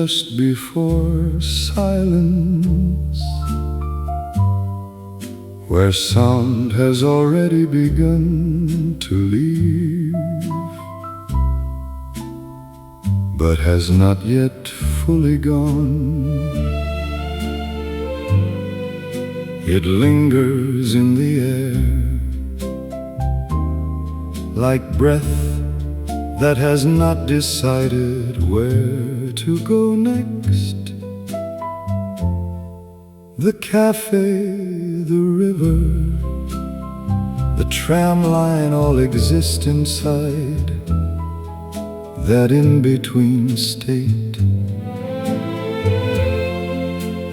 just before silence, where sound has already begun to leave, but has not yet fully gone. It lingers in the air, like breath that has not decided where to go next. The cafe, the river, the tram line all exist inside that in-between state.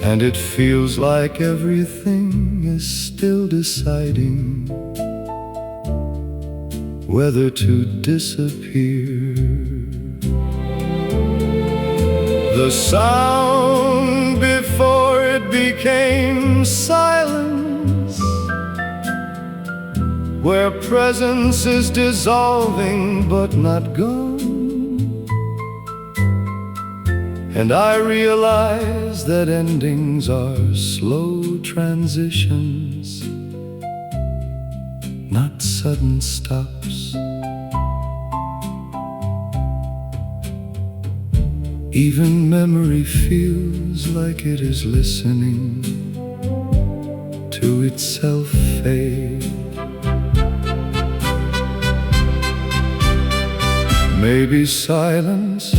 And it feels like everything is still deciding whether to disappear. The sound before it became silence, where presence is dissolving but not gone. And I realize that endings are slow transitions, not sudden stops. Even memory feels like it is listening to itself fade. Maybe silence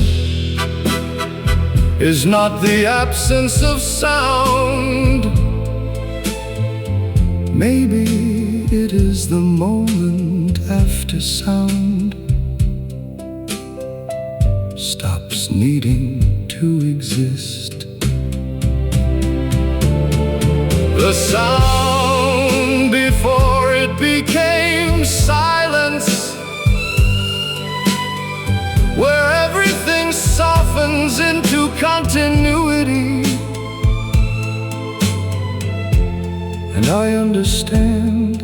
is not the absence of sound. Maybe it is the moment after sound stops needing to exist. The sound before it became silence, where everything softens into continuity. And I understand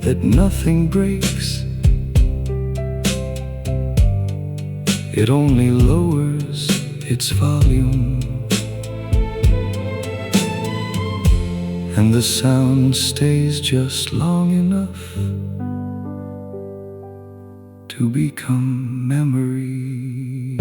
that nothing breaks, it only lowers its volume, and the sound stays just long enough to become memory.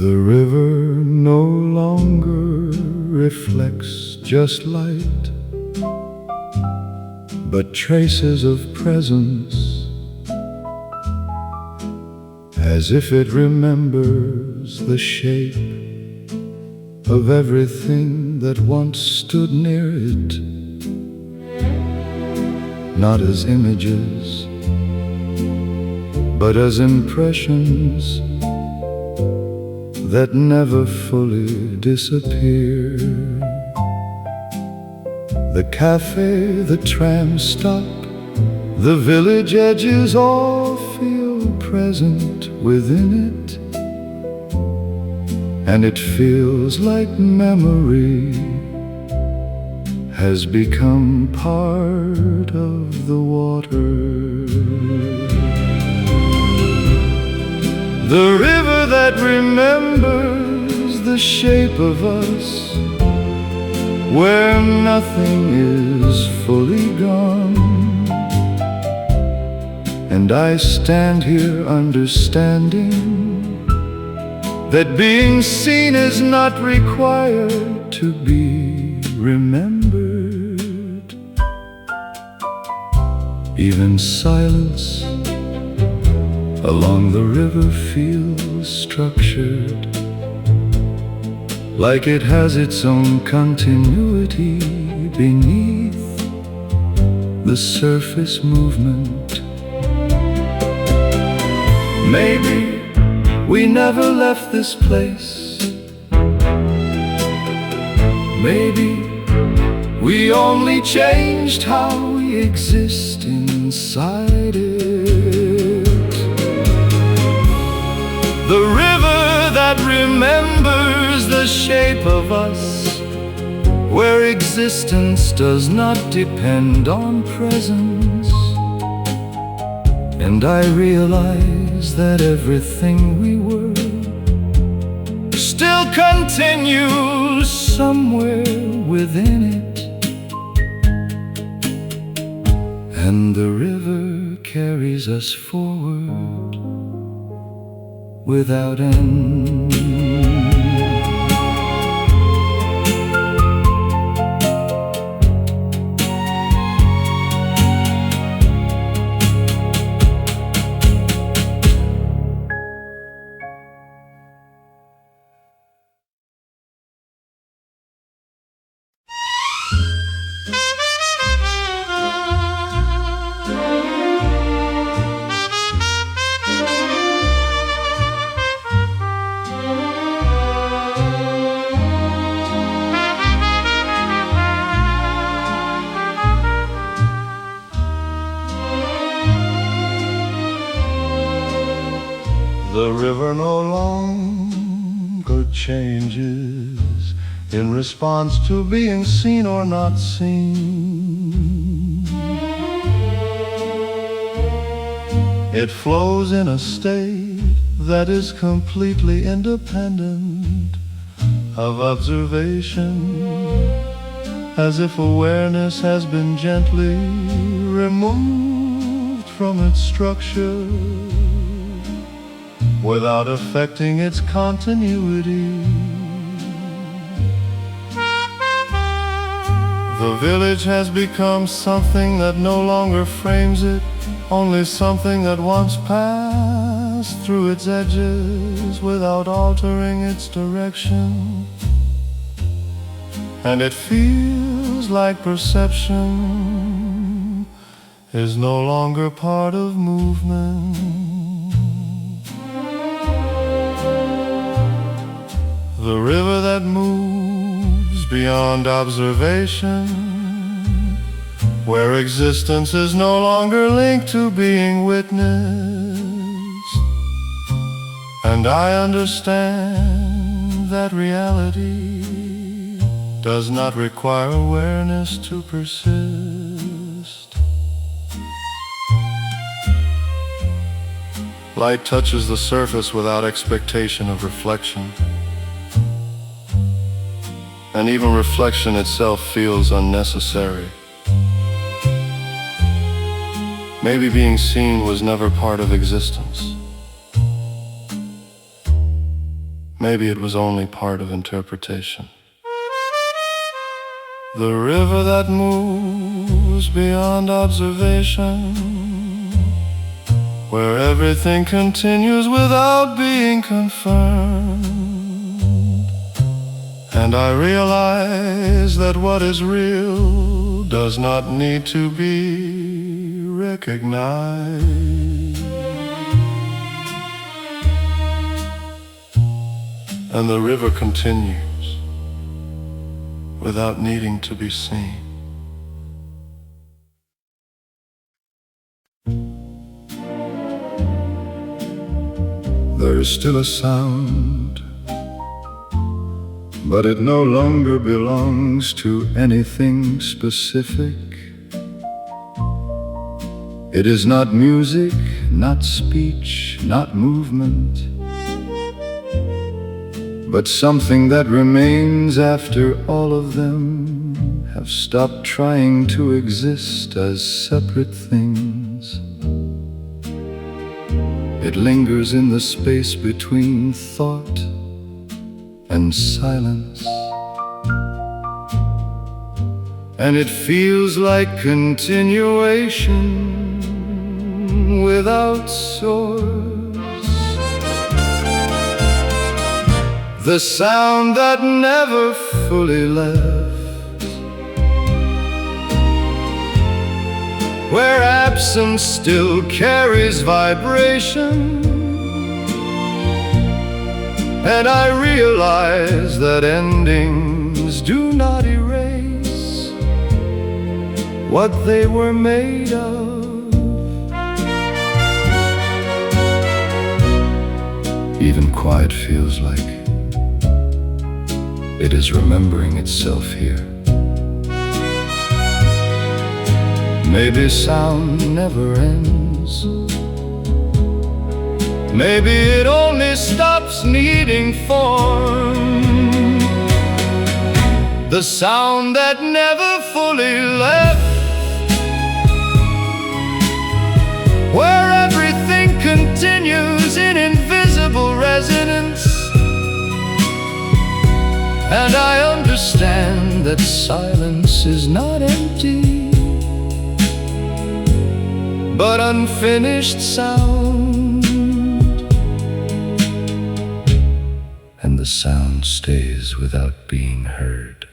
The river no longer reflects just light, but traces of presence, as if it remembers the shape of everything that once stood near it, not as images, but as impressions that never fully disappear. The cafe, the tram stop, the village edges all feel present within it, and it feels like memory has become part of the water. The river that remembers the shape of us, where nothing is fully gone. And I stand here understanding that being seen is not required to be remembered. Even silence along the river feels structured, like it has its own continuity beneath the surface movement. Maybe we never left this place. Maybe we only changed how we exist inside it. The river that remembers the shape of us, where existence does not depend on presence. And I realize that everything we were still continues somewhere within it. And the river carries us forward without end. The river no longer changes in response to being seen or not seen. It flows in a state that is completely independent of observation, as if awareness has been gently removed from its structure without affecting its continuity. The village has become something that no longer frames it, only something that once passed through its edges without altering its direction. And it feels like perception is no longer part of movement. The river that moves beyond observation, where existence is no longer linked to being witnessed. And I understand that reality does not require awareness to persist. Light touches the surface without expectation of reflection. And even reflection itself feels unnecessary. Maybe being seen was never part of existence. Maybe it was only part of interpretation. The river that moves beyond observation, where everything continues without being confirmed. And I realize that what is real does not need to be recognized. And the river continues without needing to be seen. There is still a sound, but it no longer belongs to anything specific. It is not music, not speech, not movement, but something that remains after all of them have stopped trying to exist as separate things. It lingers in the space between thought and silence, and it feels like continuation without source. The sound that never fully left, where absence still carries vibration. And I realize that endings do not erase what they were made of. Even quiet feels like it is remembering itself here. Maybe sound never ends. Maybe it only stops needing form. The sound that never fully left, where everything continues in invisible resonance. And I understand that silence is not empty, but unfinished sound. And the sound stays without being heard.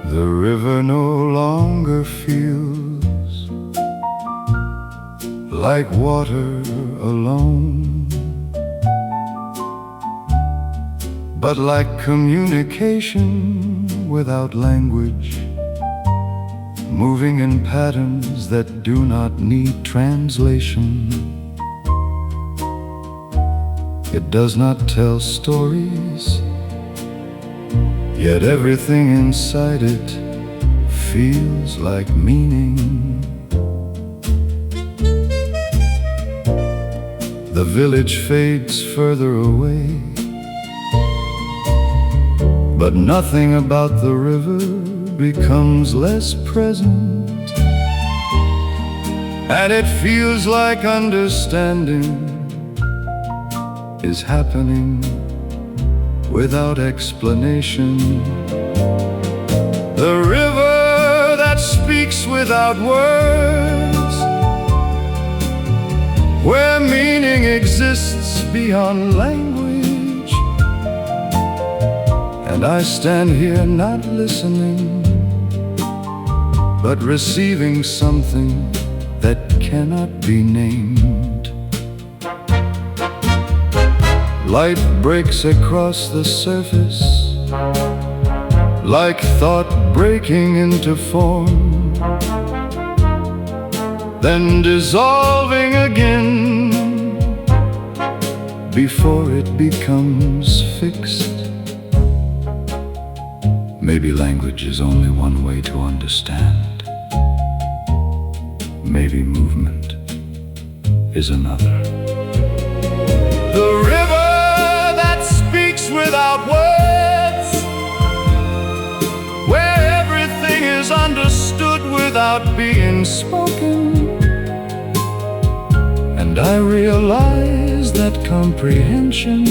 The river no longer feels like water alone, but like communication without language, moving in patterns that do not need translation. It does not tell stories, yet everything inside it feels like meaning. The village fades further away, but nothing about the river becomes less present. And it feels like understanding is happening without explanation. The river that speaks without words, where meaning exists beyond language. And I stand here not listening, but receiving something that cannot be named. Light breaks across the surface, like thought breaking into form, then dissolving again before it becomes fixed. Maybe language is only one way to understand. Maybe movement is another. The river that speaks without words, where everything is understood without being spoken. And I realize that comprehension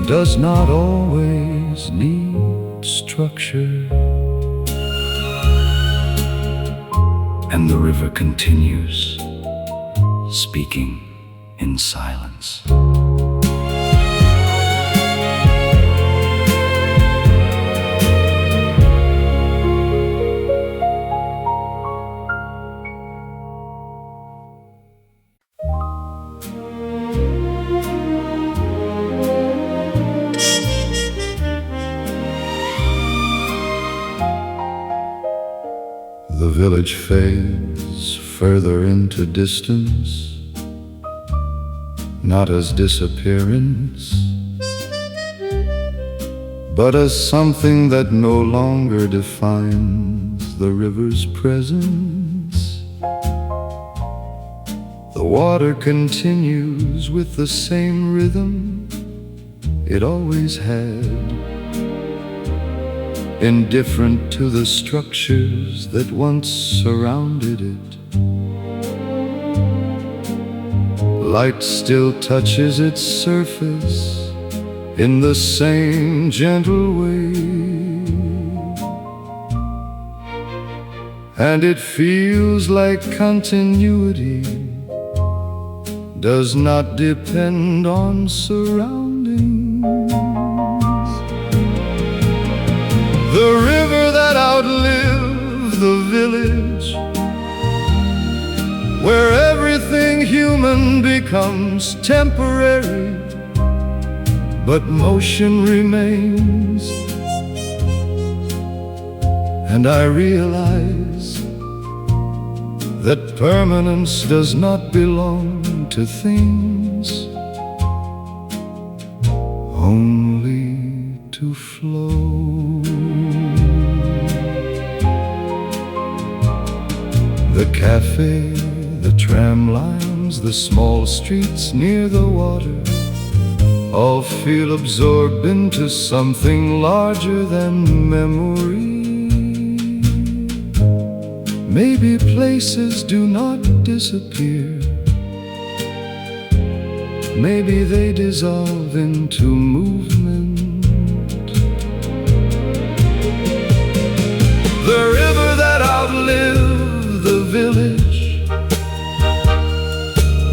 does not always need structure. And the river continues, speaking in silence. The village fades further into distance, not as disappearance, but as something that no longer defines the river's presence. The water continues with the same rhythm it always had, indifferent to the structures that once surrounded it. Light still touches its surface in the same gentle way, and it feels like continuity does not depend on surroundings. The river that outlived the village, where everything human becomes temporary, but motion remains. And I realize that permanence does not belong to things, only to flow. The cafe, the tram lines, the small streets near the water, all feel absorbed into something larger than memory. Maybe places do not disappear, maybe they dissolve into movement. The river that outlived the village,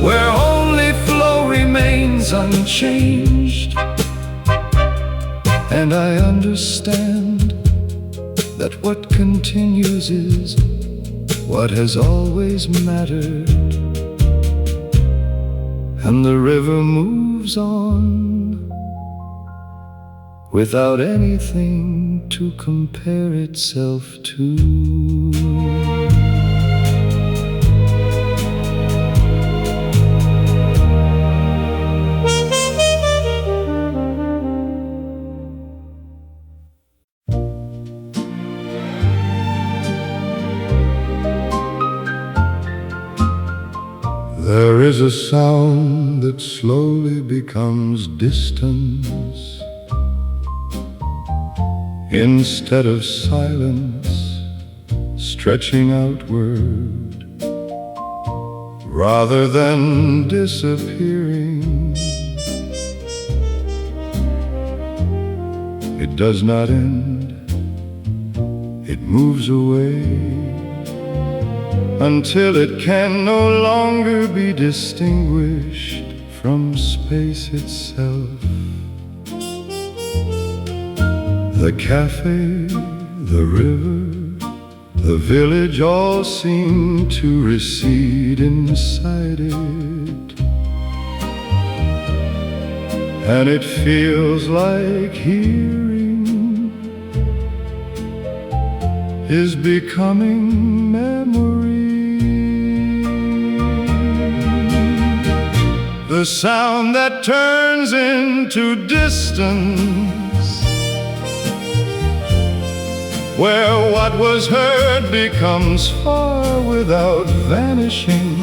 where only flow remains unchanged. And I understand that what continues is what has always mattered. And the river moves on without anything to compare itself to. There is a sound that slowly becomes distance. Instead of silence, stretching outward, rather than disappearing. It does not end, it moves away, until it can no longer be distinguished from space itself. The cafe, the river, the village all seem to recede inside it. And it feels like hearing is becoming memory. The sound that turns into distance, where what was heard becomes far without vanishing.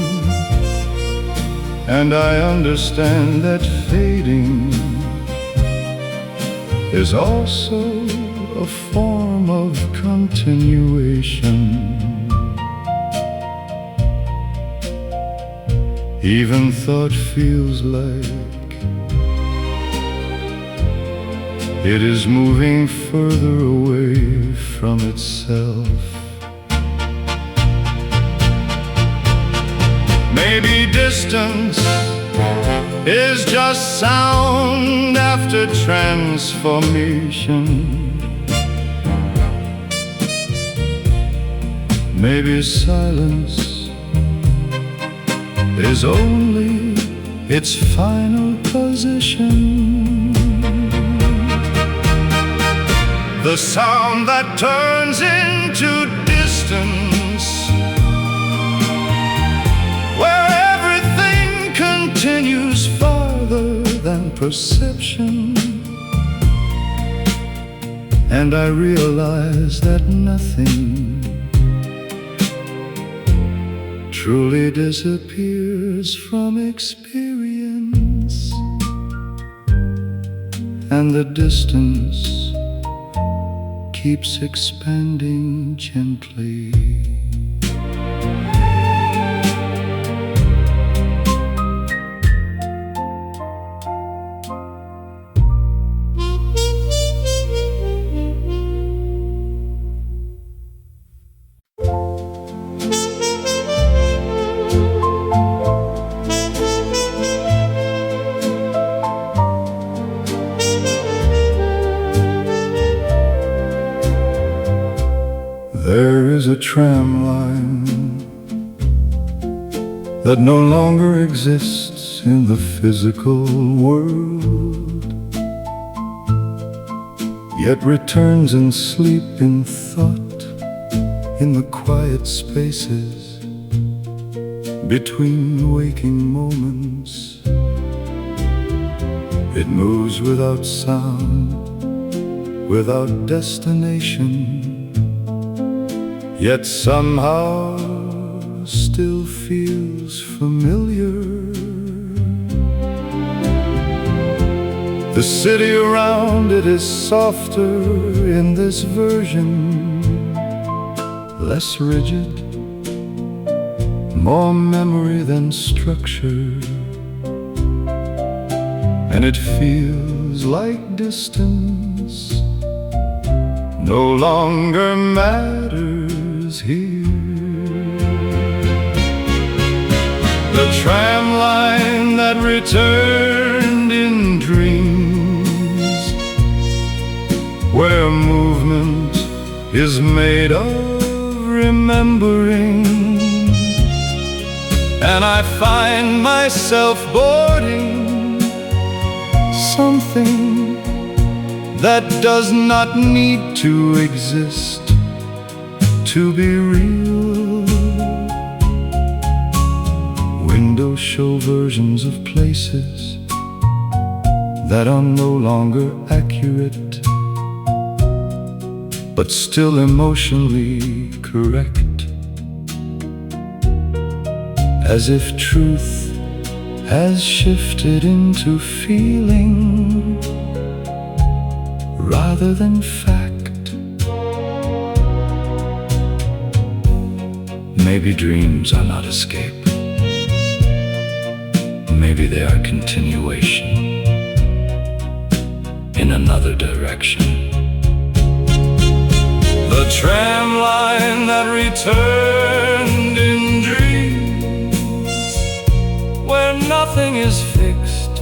And I understand that fading is also a form of continuation. Even thought feels like it is moving further away from itself. Maybe distance is just sound after transformation. Maybe silence is only its final position. The sound that turns into distance, where everything continues farther than perception. And I realize that nothing truly disappears from experience, and the distance keeps expanding gently. There's a tram line that no longer exists in the physical world, yet returns in sleep, in thought, in the quiet spaces between waking moments. It moves without sound, without destination, yet somehow still feels familiar. The city around it is softer in this version, less rigid, more memory than structure, and it feels like distance no longer matters here. The tram line that returned in dreams, where movement is made of remembering, and I find myself boarding something that does not need to exist to be real. Windows show versions of places that are no longer accurate, but still emotionally correct, as if truth has shifted into feeling rather than fact. Maybe dreams are not escape. Maybe they are continuation in another direction. The tram line that returned in dreams, where nothing is fixed,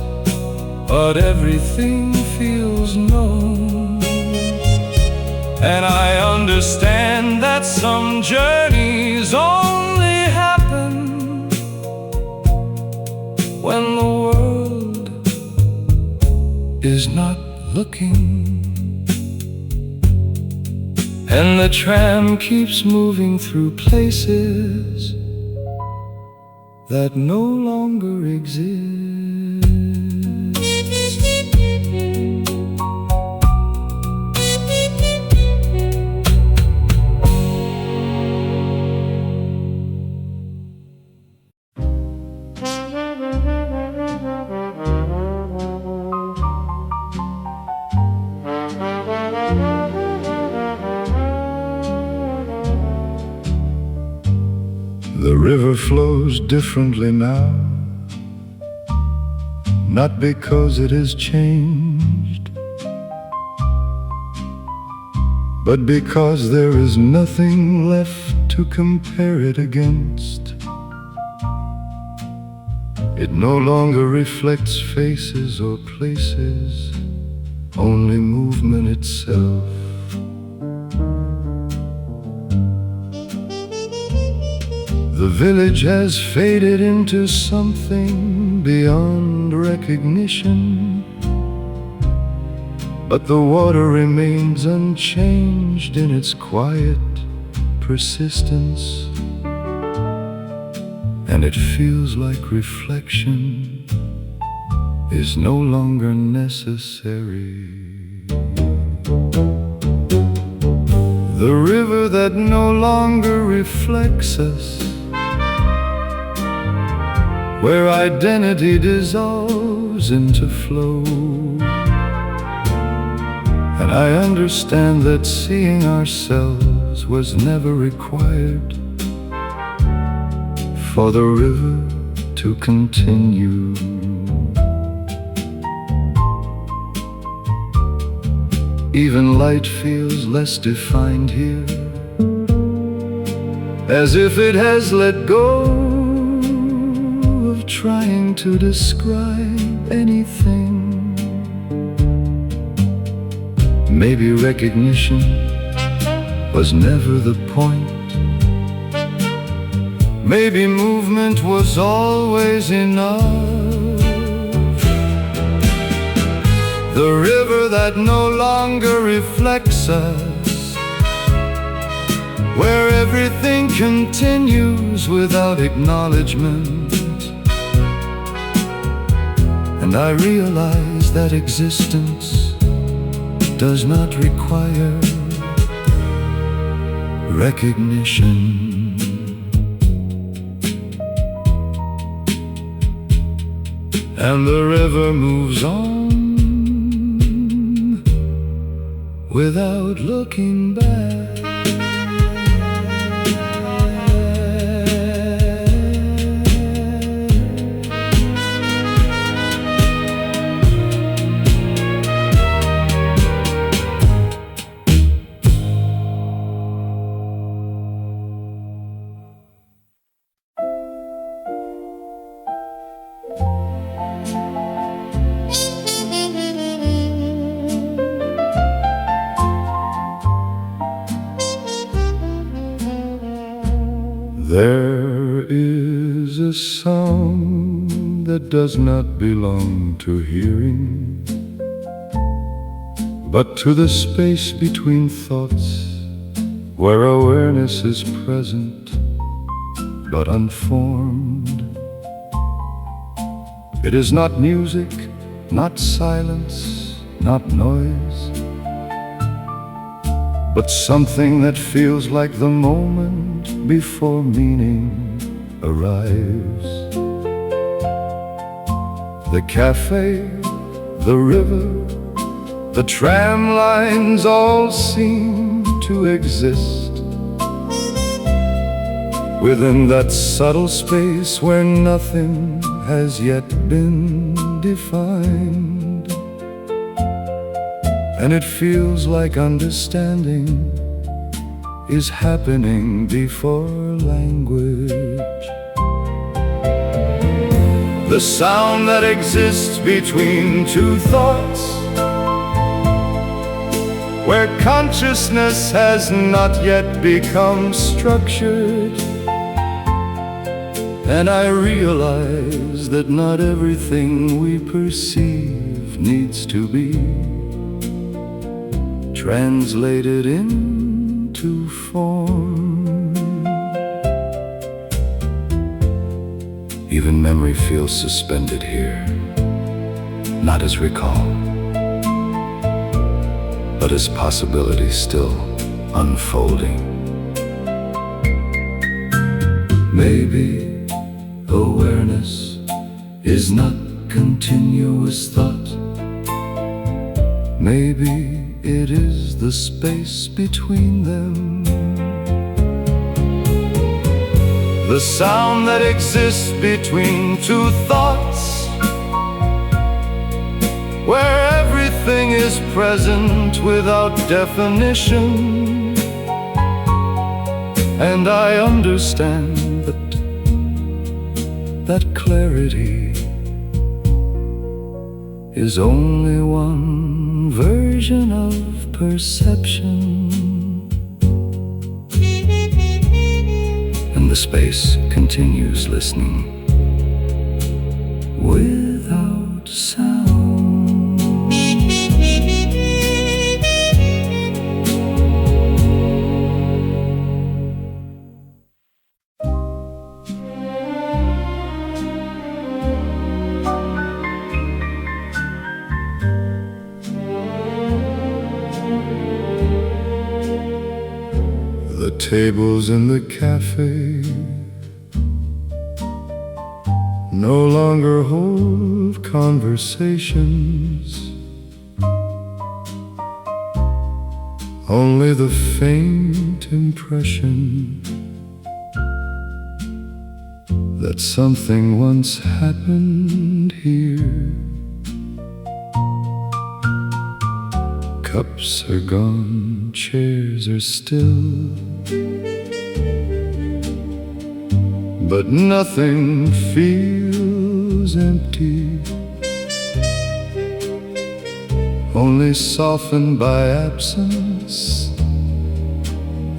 but everything feels known. And I understand that some journeys only happen when the world is not looking, and the tram keeps moving through places that no longer exist. The river flows differently now, not because it has changed, but because there is nothing left to compare it against. It no longer reflects faces or places, only movement itself. The village has faded into something beyond recognition, but the water remains unchanged in its quiet persistence, and it feels like reflection is no longer necessary. The river that no longer reflects us, where identity dissolves into flow. And I understand that seeing ourselves was never required for the river to continue. Even light feels less defined here, as if it has let go of trying to describe anything. Maybe recognition was never the point, Maybe movement was always enough. The river that no longer reflects us, where everything continues without acknowledgement. And I realize that existence does not require recognition. And the river moves on without looking back. There is a sound that does not belong to hearing, but to the space between thoughts, where awareness is present but unformed. It is not music, not silence, not noise, but something that feels like the moment before meaning arrives. The cafe, the river, the tram lines all seem to exist within that subtle space where nothing has yet been defined. And it feels like understanding is happening before language. The sound that exists between two thoughts, where consciousness has not yet become structured. And I realize that not everything we perceive needs to be translated into form. Even memory feels suspended here, not as recall, but as possibility still unfolding. Maybe awareness is not continuous thought. Maybe it is the space between them. The sound that exists between two thoughts, where everything is present without definition. And I understand that clarity is only one version of perception. And the space continues listening without sound. The tables in the cafe no longer hold conversations, only the faint impression that something once happened here. Cups are gone, chairs are still, but nothing feels empty, only softened by absence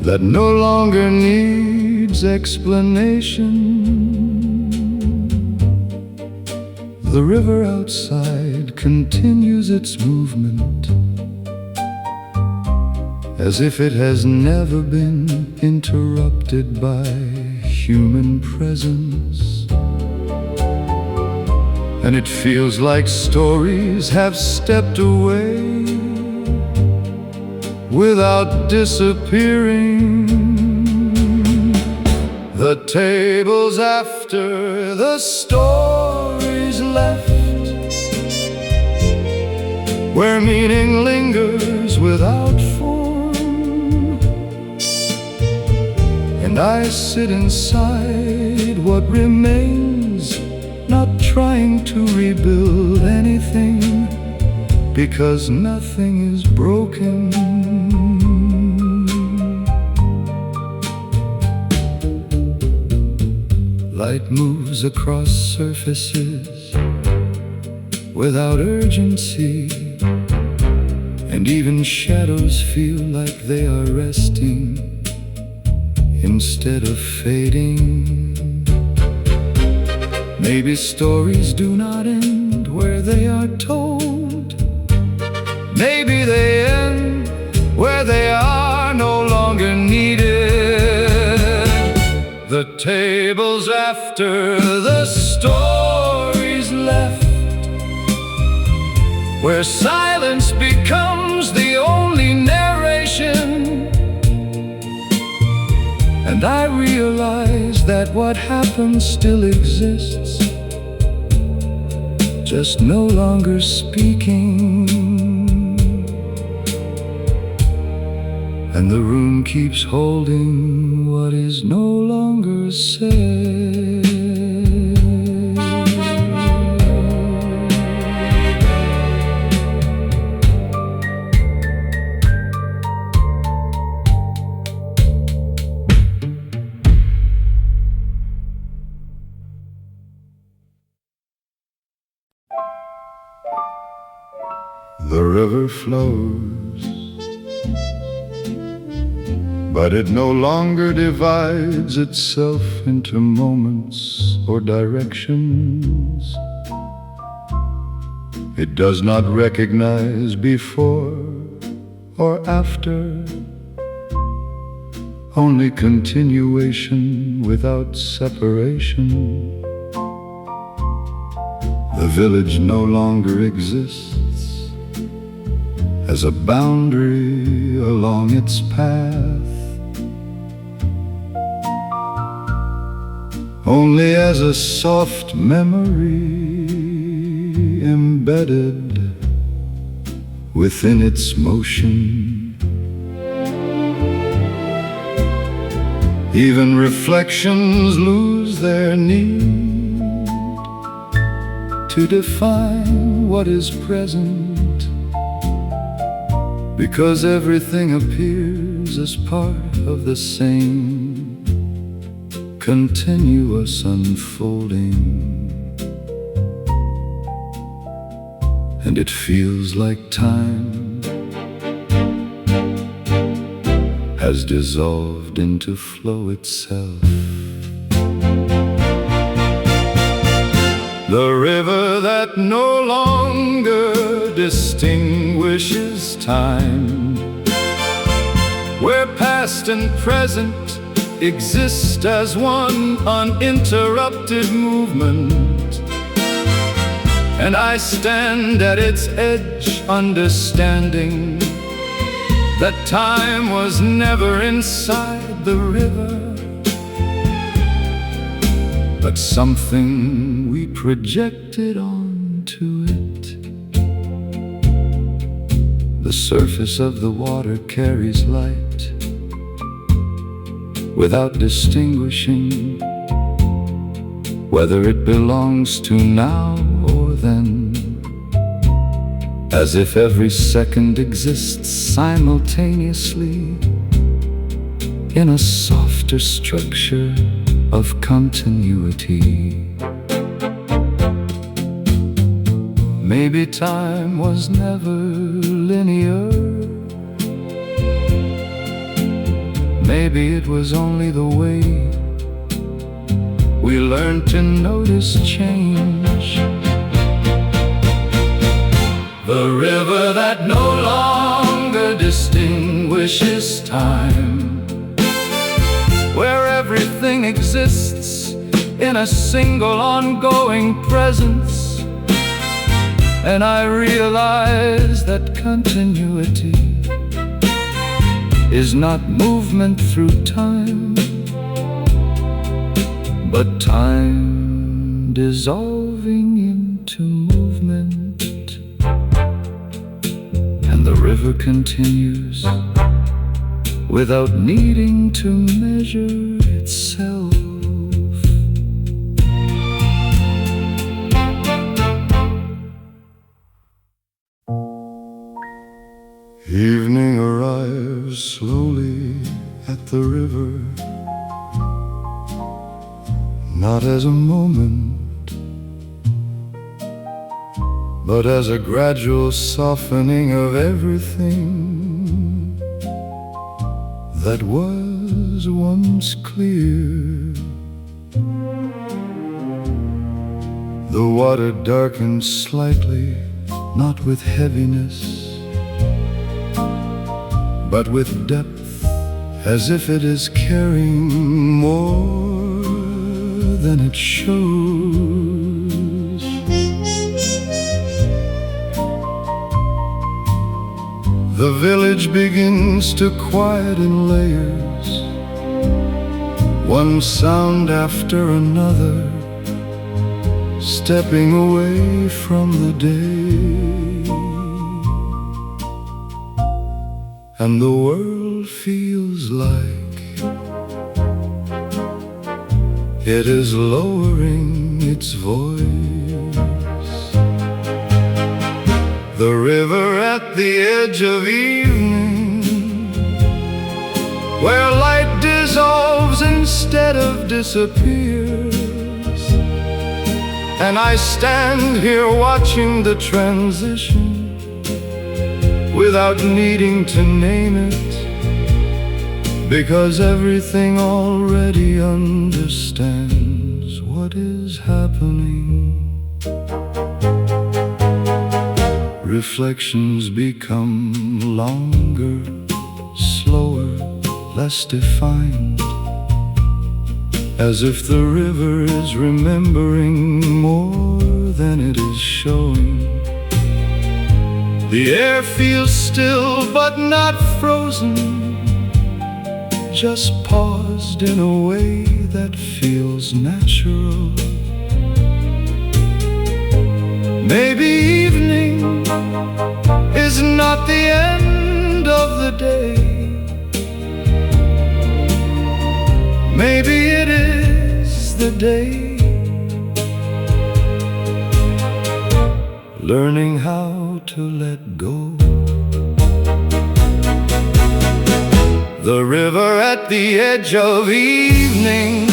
that no longer needs needs explanation. The river outside continues its movement, as if it has never been interrupted by human presence. And it feels like stories have stepped away without disappearing. The tables after the stories left, where meaning lingers without form. And I sit inside what remains, not trying to rebuild anything, because nothing is broken. Light moves across surfaces without urgency, and even shadows feel like they are resting instead of fading. Maybe stories do not end where they are told. Maybe they end where they are no longer needed. The tables after the stories left, where silence becomes the only narration. And I realize that what happened still exists, just no longer speaking. And the room keeps holding what is no longer said. The river flows, but it no longer divides itself into moments or directions. It does not recognize before or after, only continuation without separation. The village no longer exists as a boundary along its path, only as a soft memory embedded within its motion. Even reflections lose their need to define what is present, because everything appears as part of the same continuous unfolding. And it feels like time has dissolved into flow itself. The river that no longer distinguishes time, where past and present exist as one uninterrupted movement. And I stand at its edge, understanding that time was never inside the river, but something we projected onto it. The surface of the water carries light without distinguishing whether it belongs to now or then, as if every second exists simultaneously in a softer structure of continuity. Maybe time was never linear. Maybe maybe it was only the way we learned to notice change. The river that no longer distinguishes time, where everything exists in a single ongoing presence. And I realize that continuity is not movement through time, but time dissolving into movement. And the river continues without needing to measure itself. Evening arrives slowly at the river, not as a moment, but as a gradual softening of everything that was once clear. The water darkens slightly, not with heaviness, but with depth, as if it is carrying more than it shows. The village begins to quiet in layers, one sound after another, stepping away from the day. And the world feels like it is lowering its voice. The river at the edge of evening, where light dissolves instead of disappears. And I stand here watching the transition without needing to name it, because everything already understands what is happening. Reflections become longer, slower, less defined, as if the river is remembering more than it is showing. The air feels still but not frozen, just paused in a way that feels natural. Maybe evening is not the end of the day. Maybe it is the day. Learning how to let go. The river at the edge of evening,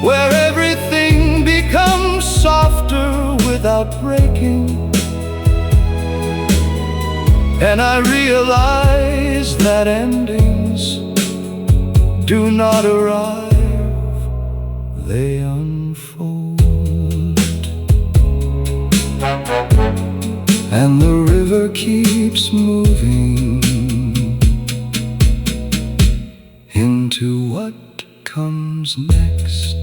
where everything becomes softer without breaking. And I realize that endings do not arrive, they unfold. And the river keeps moving into what comes next.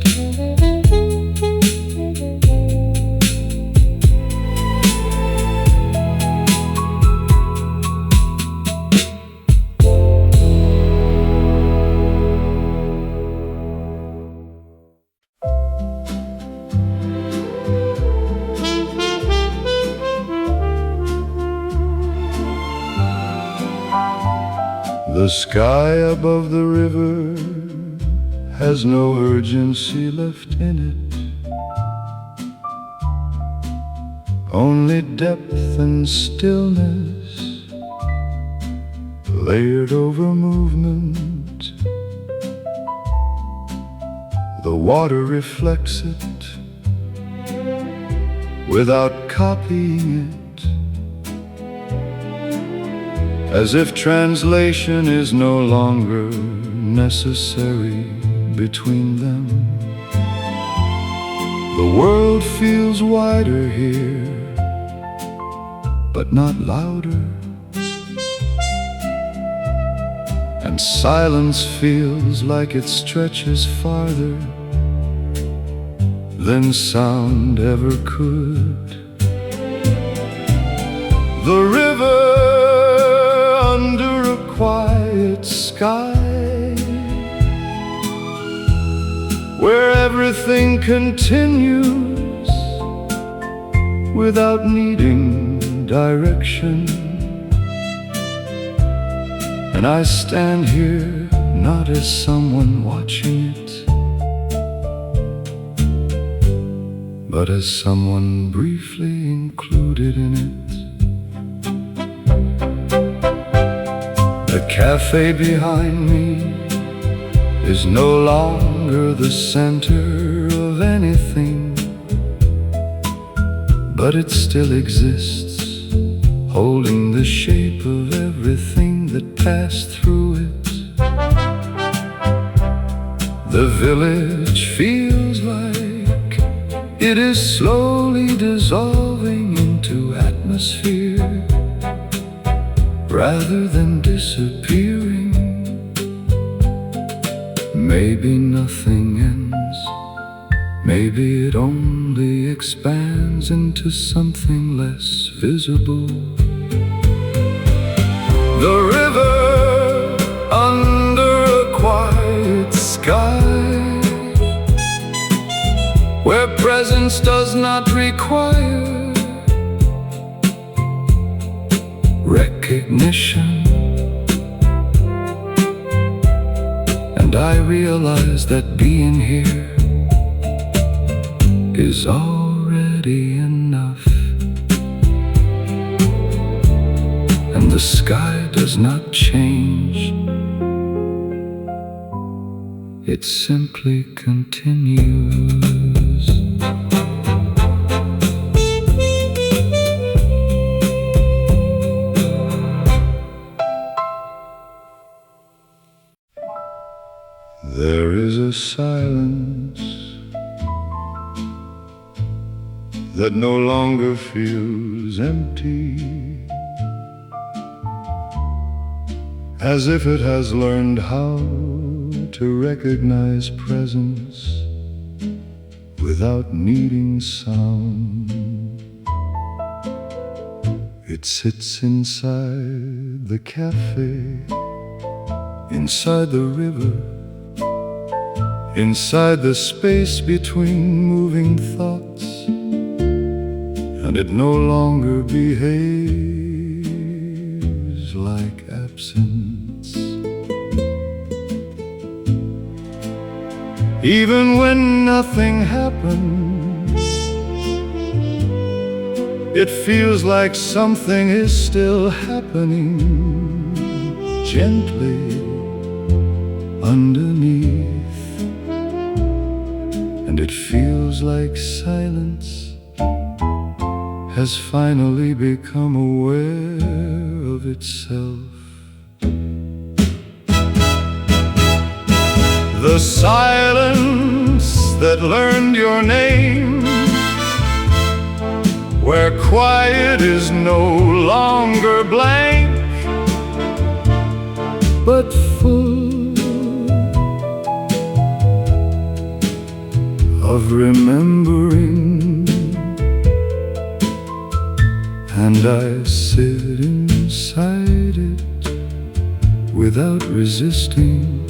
The sky above the river has no urgency left in it, only depth and stillness layered over movement. The water reflects it without copying it, as if translation is no longer necessary between them. The world feels wider here, but not louder, and silence feels like it stretches farther than sound ever could. The river under a quiet sky, where everything continues without needing direction. And I stand here not as someone watching it, but as someone briefly included in it. The cafe behind me is no longer the center of anything, but it still exists, holding the shape of everything that passed through it. The village feels like it is slowly dissolving into atmosphere rather than disappearing. Maybe nothing ends, maybe it only expands into something less visible. The river under a quiet sky, where presence does not require recognition. And I realize that being here is already enough. And the sky does not change, it simply continues. There is a silence that no longer feels empty, as if it has learned how to recognize presence without needing sound. It sits inside the cafe, inside the river, inside the space between moving thoughts, and it no longer behaves like absence. Even when nothing happens, it feels like something is still happening gently underneath. And it feels like silence has finally become aware of itself. The silence that learned your name, where quiet is no longer blank, but full of remembering. And I sit inside it without resisting,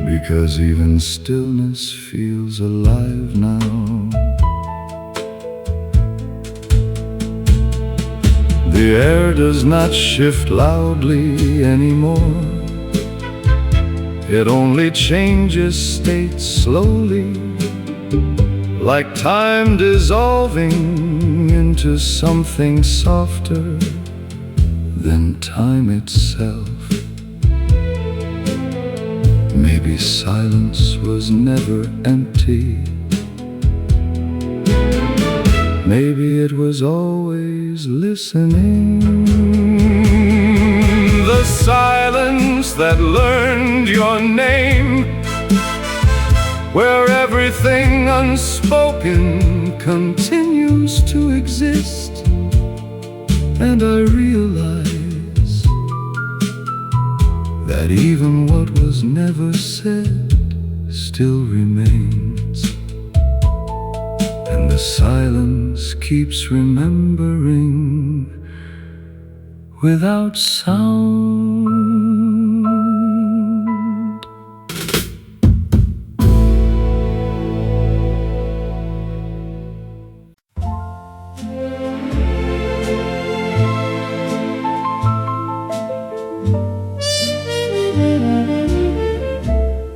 because even stillness feels alive now. The air does not shift loudly anymore, it only changes state slowly, like time dissolving into something softer than time itself. Maybe silence was never empty, maybe it was always always listening. The silence that learned your name, where everything unspoken continues to exist. And I realize that even what was never said still remains, and the silence keeps remembering without sound.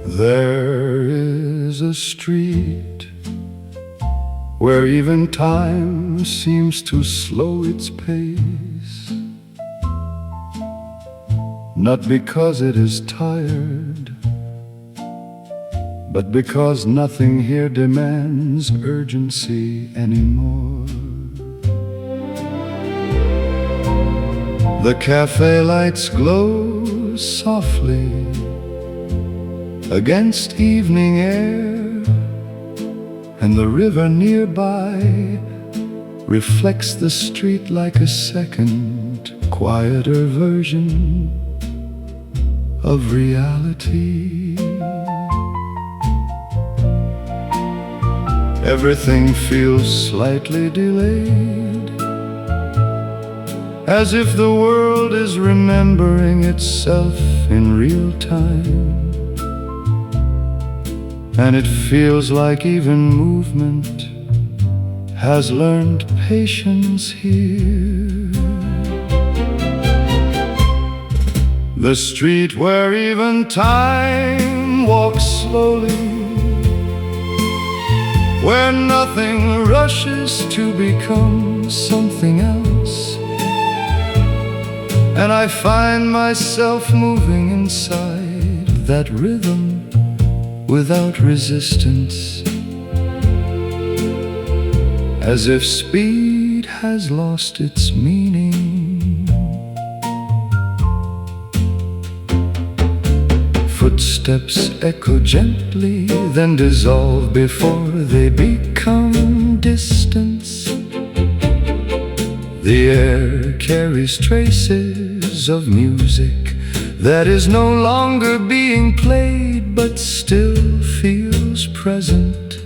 There is a street where even time seems to slow its pace, not because it is tired, but because nothing here demands urgency anymore. The cafe lights glow softly against evening air, and the river nearby reflects the street like a second, quieter version of reality. Everything feels slightly delayed, as if the world is remembering itself in real time. And it feels like even movement has learned patience here. The street where even time walks slowly, where nothing rushes to become something else. And I find myself moving inside that rhythm without resistance, as if speed has lost its meaning. Footsteps echo gently, then dissolve before they become distance. The air carries traces of music that is no longer being played, but still feels present.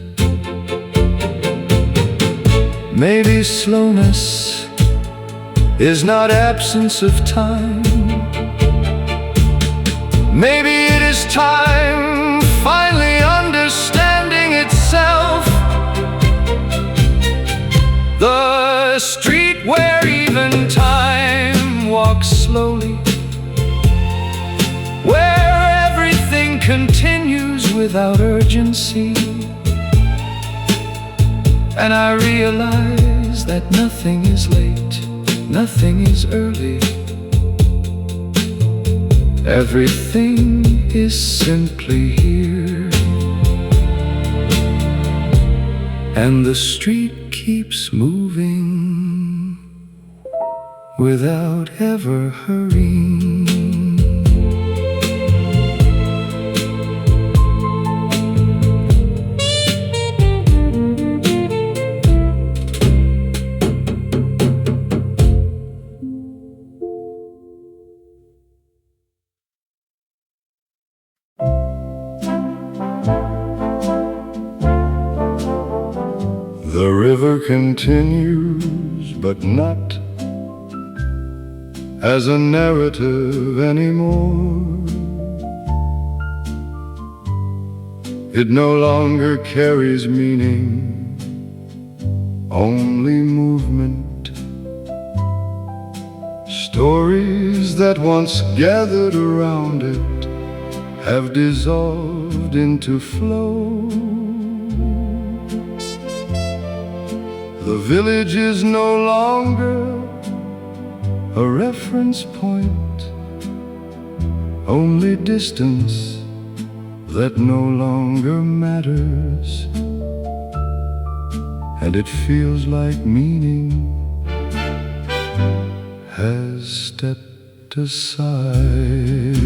Maybe slowness is not absence of time. Maybe it is time finally understanding itself. The street where even time walks slowly, where everything continues without urgency. And I realize that nothing is late, nothing is early. Everything is simply here, and the street keeps moving without ever hurrying. The river continues, but not as a narrative anymore. It no longer carries meaning, only movement. Stories that once gathered around it have dissolved into flow. The village is no longer a reference point, only distance that no longer matters. And it feels like meaning has stepped aside.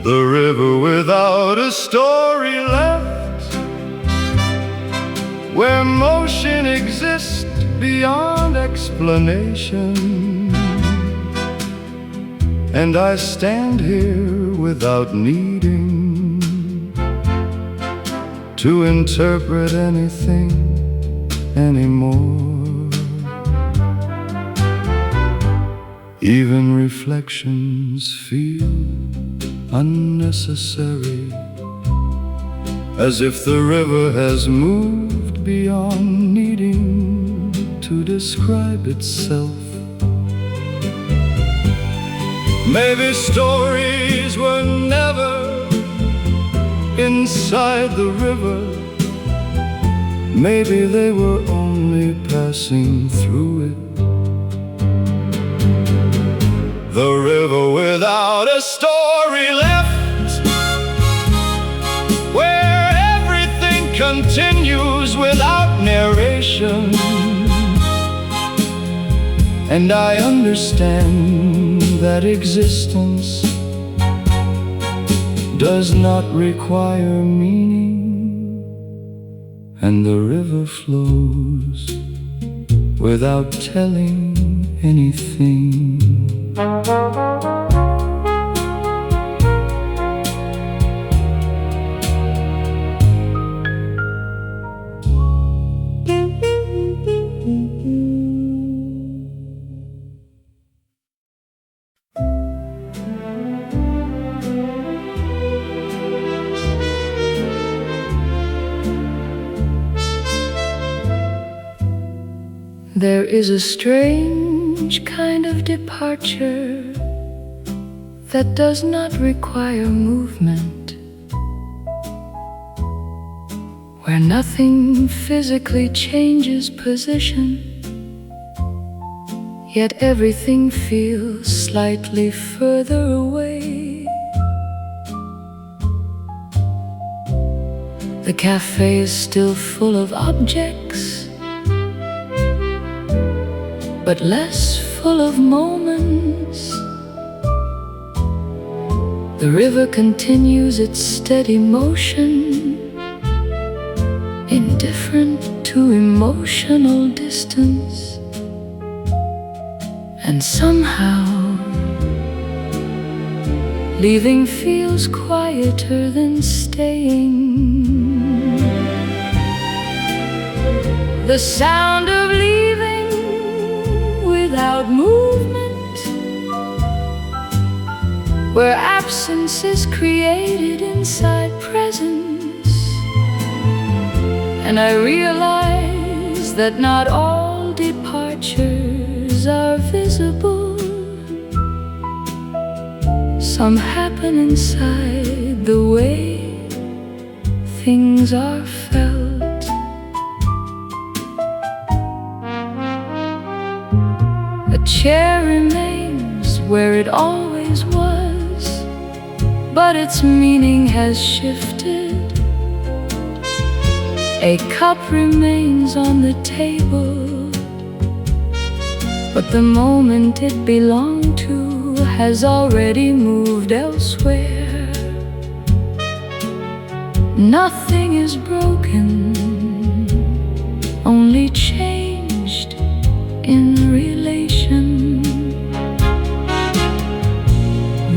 The river without a story left, where motion exists beyond explanation. And I stand here without needing to interpret anything anymore. Even reflections feel unnecessary, as if the river has moved beyond needing to describe itself. Maybe stories were never inside the river. Maybe they were only passing through it. The river without a story left, where everything continues without narration. And I understand that existence does not require meaning, and the river flows without telling anything. There is a strange kind of departure that does not require movement, where nothing physically changes position, yet everything feels slightly further away. The cafe is still full of objects, but less full of moments. The river continues its steady motion, indifferent to emotional distance. And somehow, leaving feels quieter than staying. The sound of leaving without movement, where absence is created inside presence. And I realize that not all departures are visible. Some happen inside the way things are felt. A chair remains where it always was, but its meaning has shifted. A cup remains on the table, but the moment it belonged to has already moved elsewhere. Nothing is broken, only changed in relation.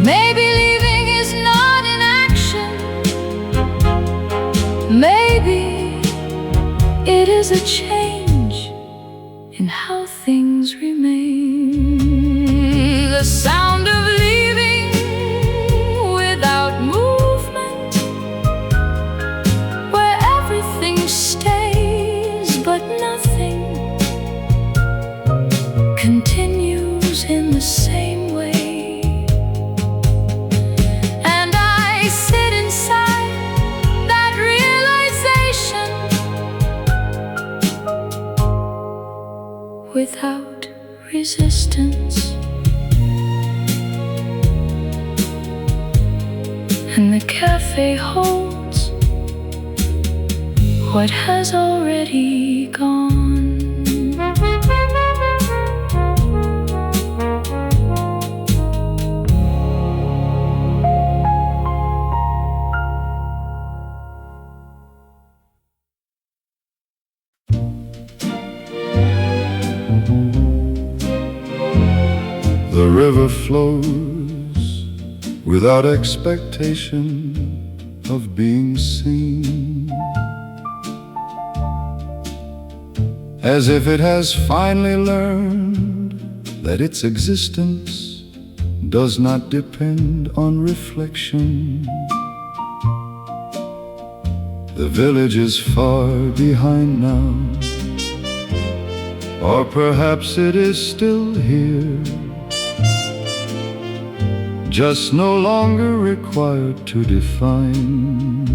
Maybe leaving is not an action. Maybe it is a change in how things remain. The sound of leaving without movement, where everything stays but nothing continues in the same way. And I sit inside that realization without resistance. And the cafe holds what has already gone. The river flows without expectation of being seen, as if it has finally learned that its existence does not depend on reflection. The village is far behind now, or perhaps it is still here, just no longer required to define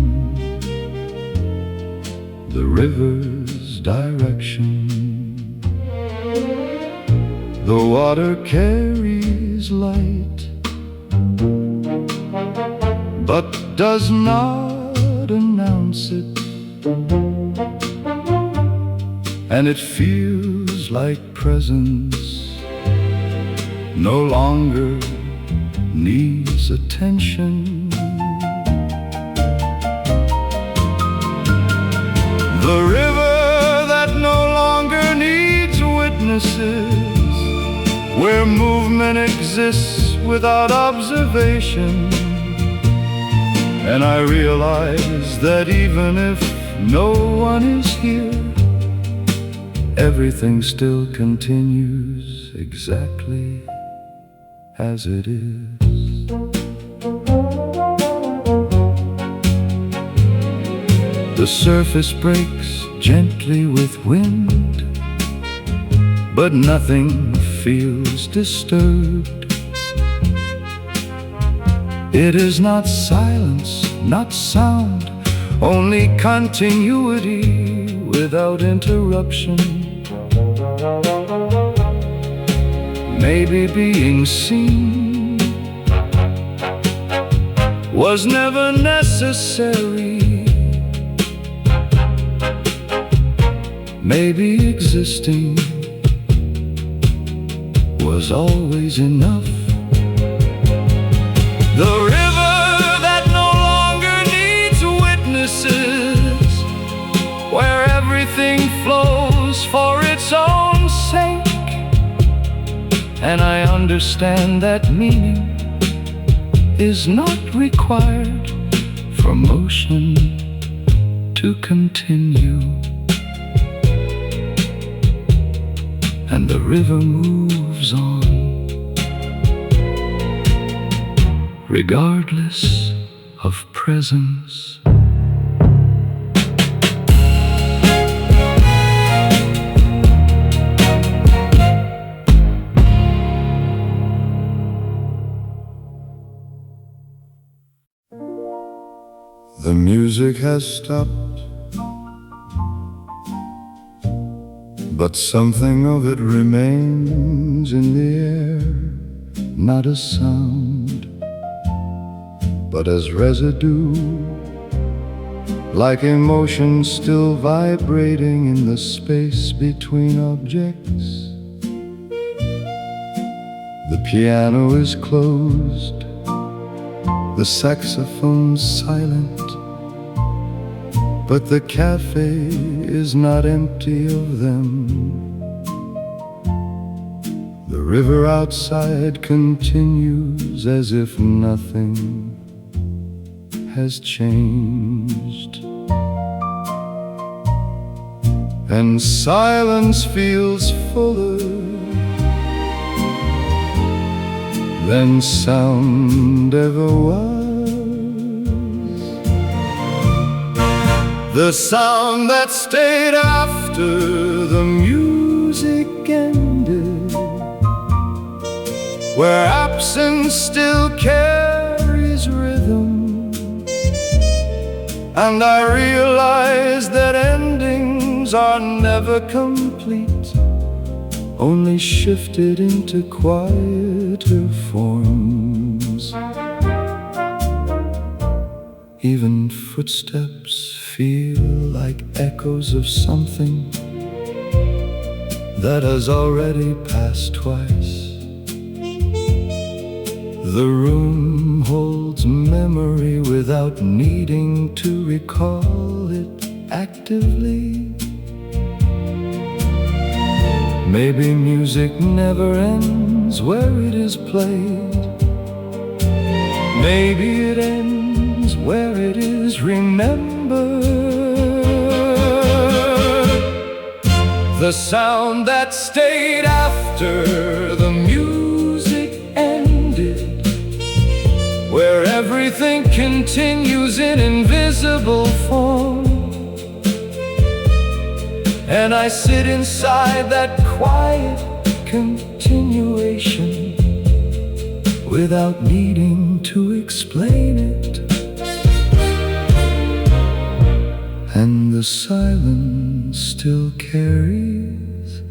the river's direction. The water carries light, but does not announce it, and it feels like presence no longer needs attention. The river that no longer needs witnesses, where movement exists without observation. And I realize that even if no one is here, everything still continues exactly as it is. The surface breaks gently with wind, but nothing feels disturbed. It is not silence, not sound, only continuity without interruption. Maybe being seen was never necessary. Maybe existing was always enough. The river that no longer needs witnesses, where everything flows for its own sake. And I understand that meaning is not required for motion to continue. And the river moves on, regardless of presence. The music has stopped, but something of it remains in the air, not as sound, but as residue, like emotion still vibrating in the space between objects. The piano is closed, the saxophone's silent, but the cafe is not empty of them. The river outside continues as if nothing has changed, and silence feels fuller than sound ever was. The sound that stayed after the music ended, where absence still carries rhythm. And I realize that endings are never complete, only shifted into quieter forms. Even footsteps feel like echoes of something that has already passed twice. The room holds memory without needing to recall it actively. Maybe music never ends ends where it is played. Maybe it ends where it is remembered. The sound that stayed after the music ended, where everything continues in invisible form. And I sit inside that quiet continuation without needing to explain it. And the silence still carries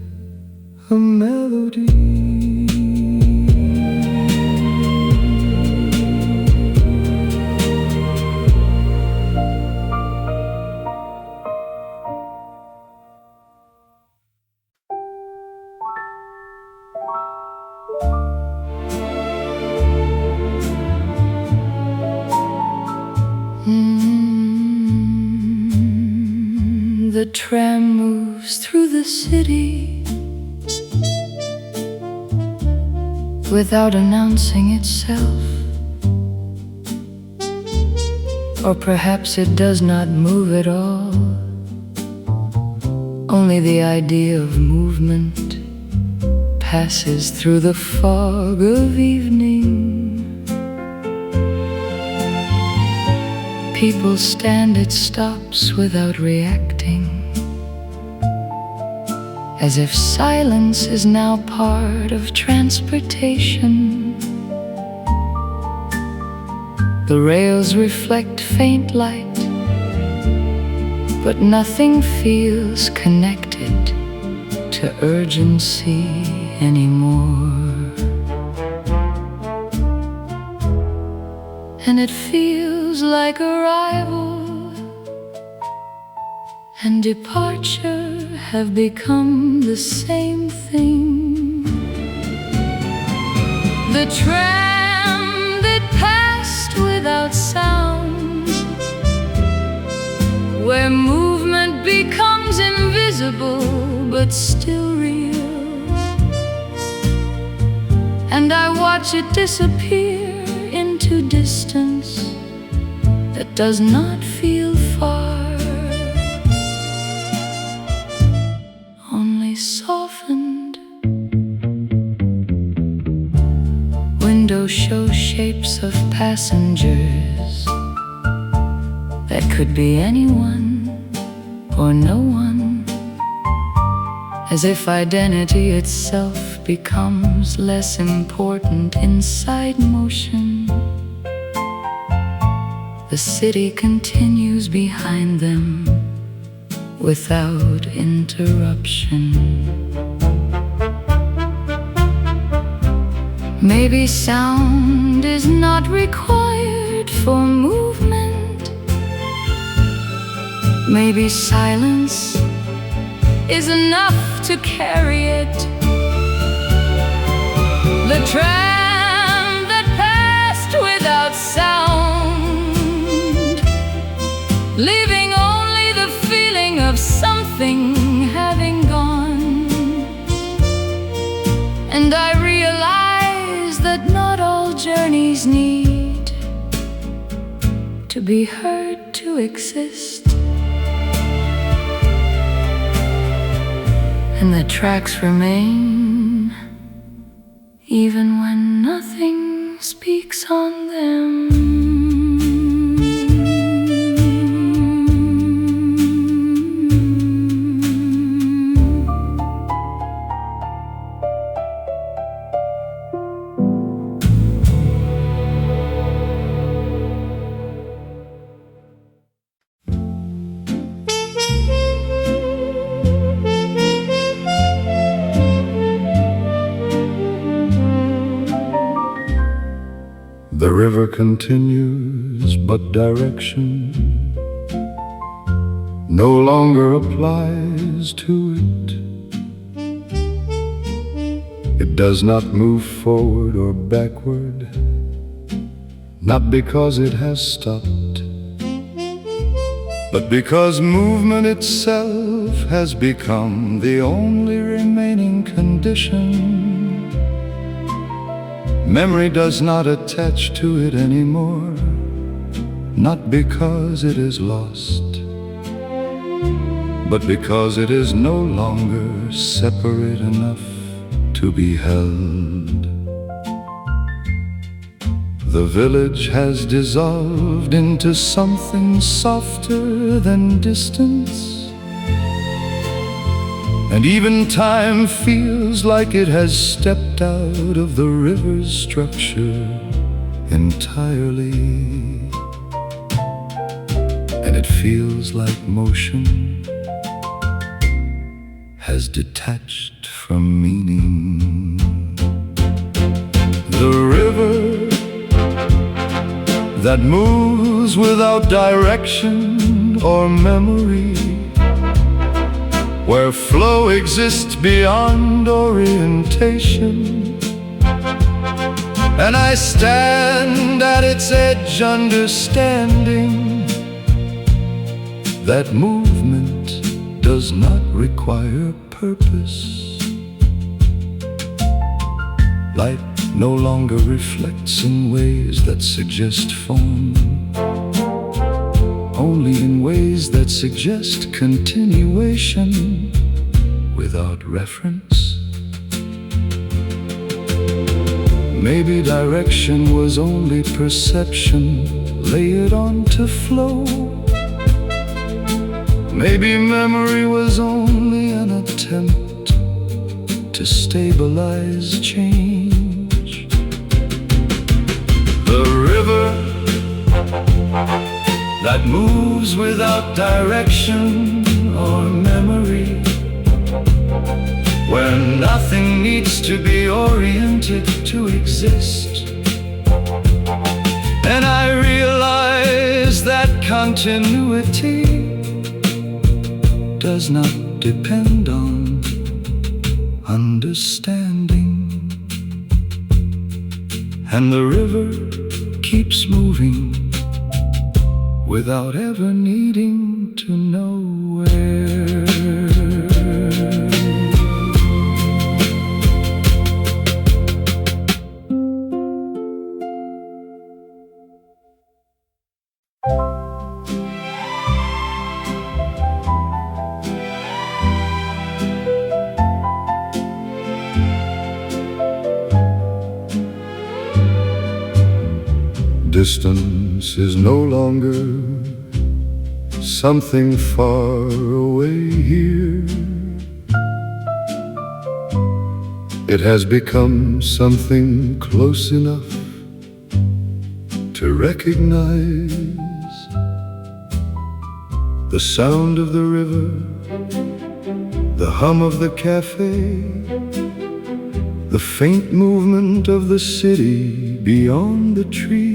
a melody. The tram moves through the city without announcing itself. Or perhaps it does not move at all. Only the idea of movement passes through the fog of evening. People stand at stops without reacting, as if silence is now part of transportation. The rails reflect faint light, but nothing feels connected to urgency anymore. And it feels like arrival and departure have become the same thing. The tram that passed without sound, where movement becomes invisible but still real. And I watch it disappear into distance that does not feel far, only softened. Windows show shapes of passengers that could be anyone or no one, as if identity itself becomes less important inside motion. The city continues behind them without interruption. Maybe sound is not required for movement. Maybe silence is enough to carry it. The tram that passed without sound, leaving only the feeling of something having gone. And I realize that not all journeys need to be heard to exist. And the tracks remain even when nothing speaks on them. The river continues, but direction no longer applies to it. It does not move forward or backward, not because it has stopped, but because movement itself has become the only remaining condition. Memory does not attach to it anymore, not because it is lost, but because it is no longer separate enough to be held. The village has dissolved into something softer than distance, and even time feels like it has stepped out of the river's structure entirely. And it feels like motion has detached from meaning. The river that moves without direction or memory, where flow exists beyond orientation, and I stand at its edge understanding that movement does not require purpose. Light no longer reflects in ways that suggest form, only in ways that suggest continuation without reference. Maybe direction was only perception layered onto flow. Maybe memory was only an attempt to stabilize change. The river that moves without direction or memory, where nothing needs to be oriented to exist. And I realize that continuity does not depend on understanding, and the river keeps moving without ever needing to know where. Distance is no longer something far away here. It has become something close enough to recognize the sound of the river, the hum of the cafe, the faint movement of the city beyond the trees.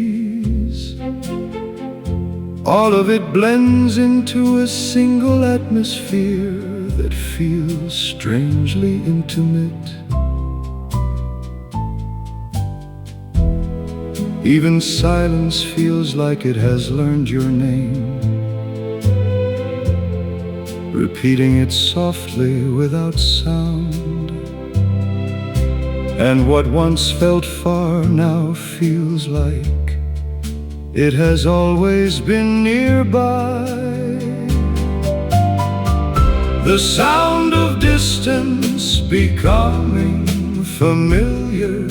All of it blends into a single atmosphere that feels strangely intimate. Even silence feels like it has learned your name, repeating it softly without sound. And what once felt far now feels like it has always been nearby. The sound of distance becoming familiar,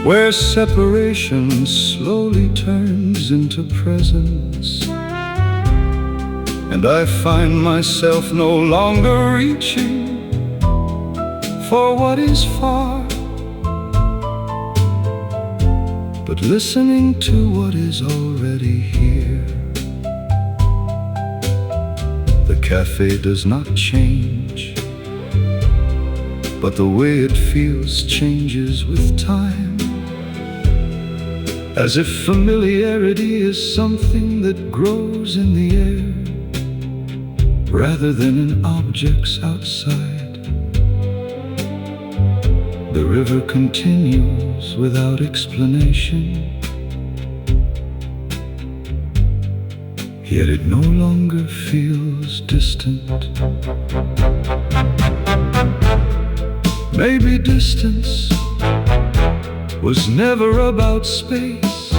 where separation slowly turns into presence. And I find myself no longer reaching for what is far, but listening to what is already here. The cafe does not change, but the way it feels changes with time, as if familiarity is something that grows in the air rather than in objects outside. The river continues without explanation, yet it no longer feels distant. Maybe distance was never about space.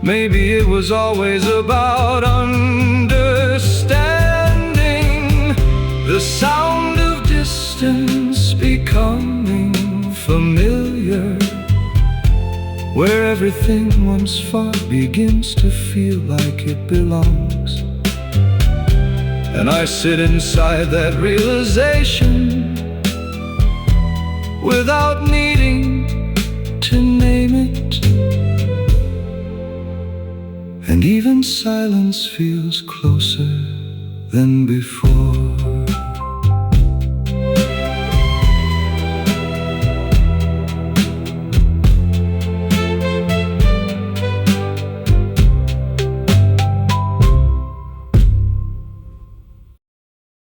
Maybe it was always about understanding, the sound of distance becoming familiar, where everything once far begins to feel like it belongs. And I sit inside that realization without needing to name it. And even silence feels closer than before.